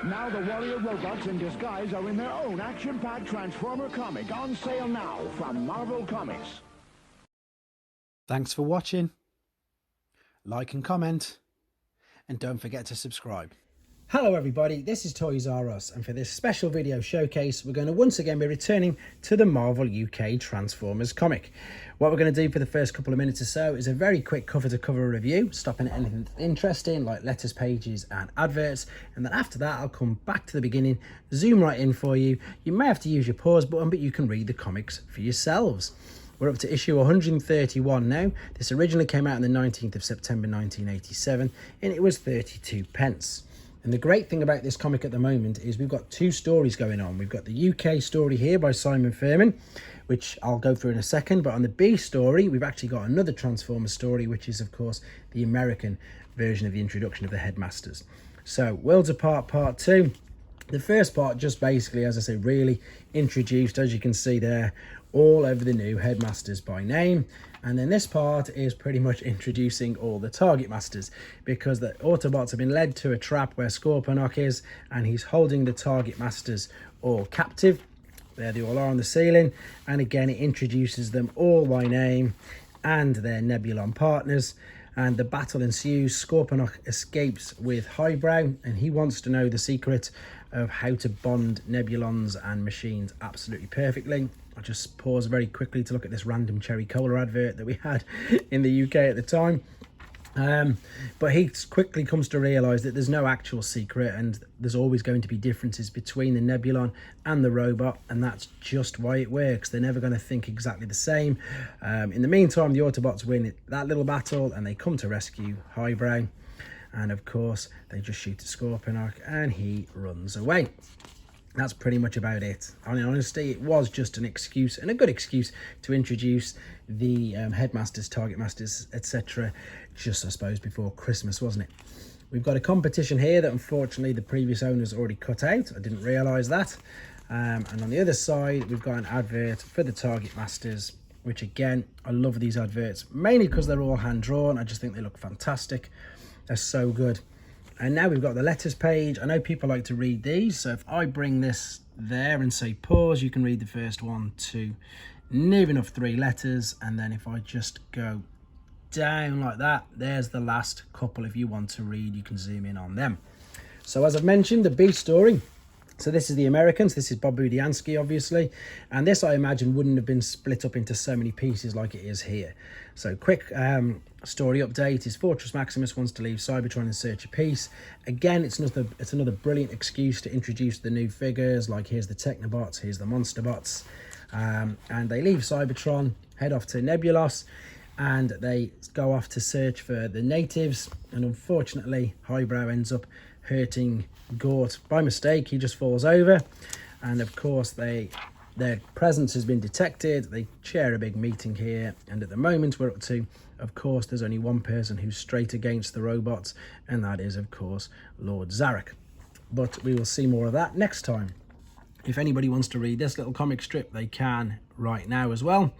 Now the warrior robots in disguise are in their own action-packed Transformer comic, on sale now from Marvel Comics. Thanks for watching. Like and comment, and don't forget to subscribe. Hello everybody, this is Toys R Us, and for this special video showcase we're going to once again be returning to the Marvel UK Transformers comic. What we're going to do for the first couple of minutes or so is a very quick cover to cover review, stopping at anything interesting like letters, pages and adverts, and then after that I'll come back to the beginning, zoom right in for you. You may have to use your pause button, but you can read the comics for yourselves. We're up to issue 131 now. This originally came out on the 19th of September 1987 and it was 32 pence. And the great thing about this comic at the moment is we've got two stories going on. We've got the UK story here by Simon Furman, which I'll go through in a second. But on the B story, we've actually got another Transformers story, which is, of course, the American version of the introduction of the Headmasters. So, Worlds Apart Part 2. The first part just basically, as I say, really introduced, as you can see there, all over the new Headmasters by name. And then this part is pretty much introducing all the Target Masters, because the Autobots have been led to a trap where Scorponok is, and he's holding the Target Masters all captive. There they all are on the ceiling, and again it introduces them all by name and their Nebulon partners. And the battle ensues. Scorponok escapes with Highbrow, and he wants to know the secret of how to bond Nebulons and machines absolutely perfectly. I'll just pause very quickly to look at this random Cherry Cola advert that we had in the UK at the time. But he quickly comes to realise that there's no actual secret, and there's always going to be differences between the Nebulon and the robot, and that's just why it works. They're never going to think exactly the same. In the meantime, the Autobots win that little battle, and they come to rescue Highbrow. And of course, they just shoot at Scorponok, and he runs away. That's pretty much about it. In honesty, it was just an excuse, and a good excuse, to introduce the Headmasters, Target Masters, etc. just, I suppose, before Christmas, wasn't it? We've got a competition here that unfortunately the previous owners already cut out. I didn't realise that. And on the other side, we've got an advert for the Target Masters, which again, I love these adverts, mainly because they're all hand-drawn. I just think they look fantastic. They're so good. And now we've got the letters page. I know people like to read these, so if I bring this there and say pause, you can read the first 1, 2, near enough 3 letters. And then if I just go down like that, there's the last couple. If you want to read, you can zoom in on them. So as I've mentioned, the B story. So this is the Americans. This is Bob Budiansky, obviously. And this, I imagine, wouldn't have been split up into so many pieces like it is here. So quick story update is Fortress Maximus wants to leave Cybertron in search of peace. Again, it's another brilliant excuse to introduce the new figures, like here's the Technobots, here's the Monsterbots. And they leave Cybertron, head off to Nebulos, and they go off to search for the natives. And unfortunately, Highbrow ends up hurting Gort by mistake. He just falls over, and of course their presence has been detected. They share a big meeting here, and at the moment we're up to, of course, there's only one person who's straight against the robots, and that is, of course, Lord Zarek. But we will see more of that next time. If anybody wants to read this little comic strip, they can right now as well.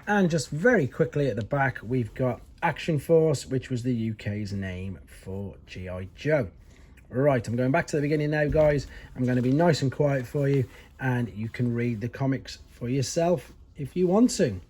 And just very quickly at the back, we've got Action Force, which was the UK's name for G.I. Joe. Right, I'm going back to the beginning now, guys. I'm going to be nice and quiet for you, and you can read the comics for yourself if you want to.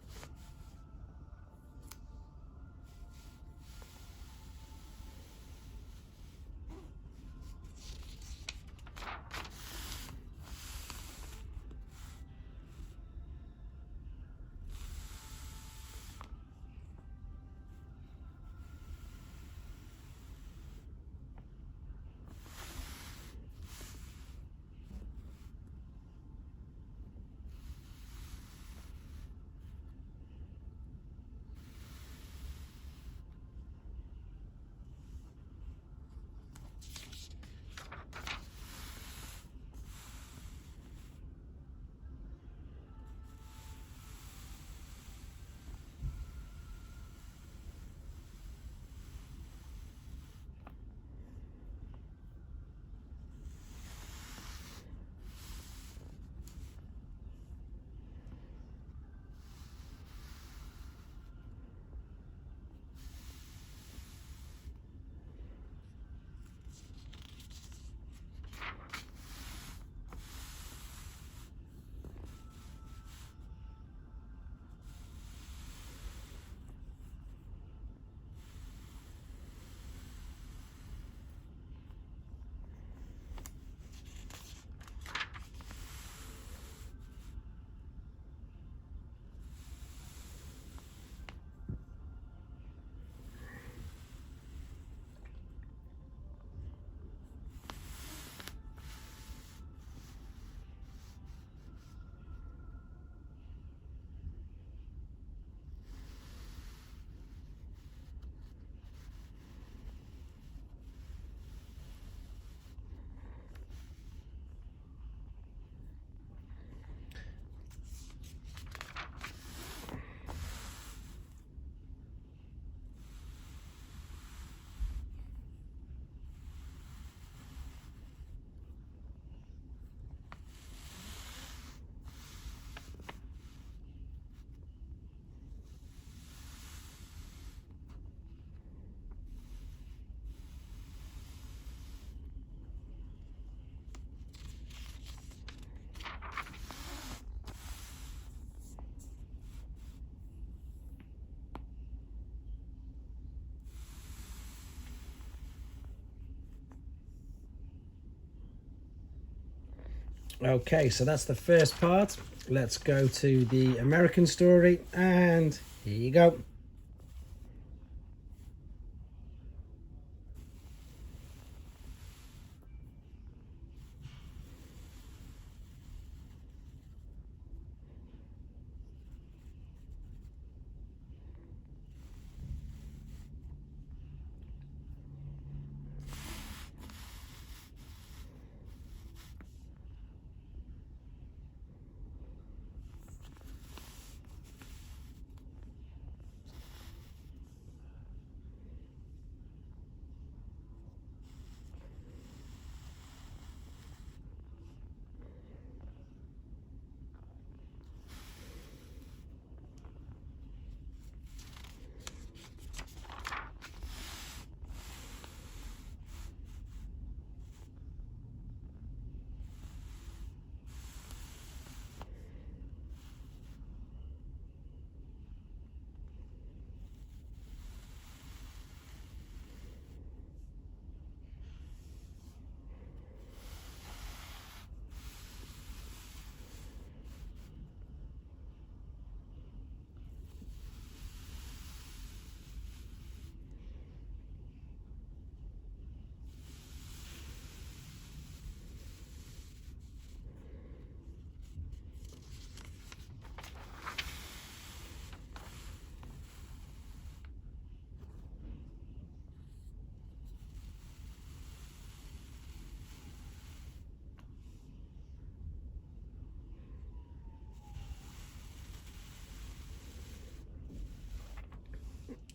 Okay, so that's the first part. Let's go to the American story, and here you go.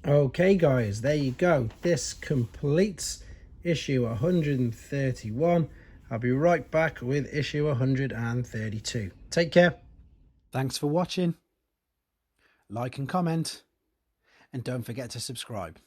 Okay guys, there you go. This completes issue 131. I'll be right back with issue 132. Take care. Thanks for watching. Like and comment, and don't forget to subscribe.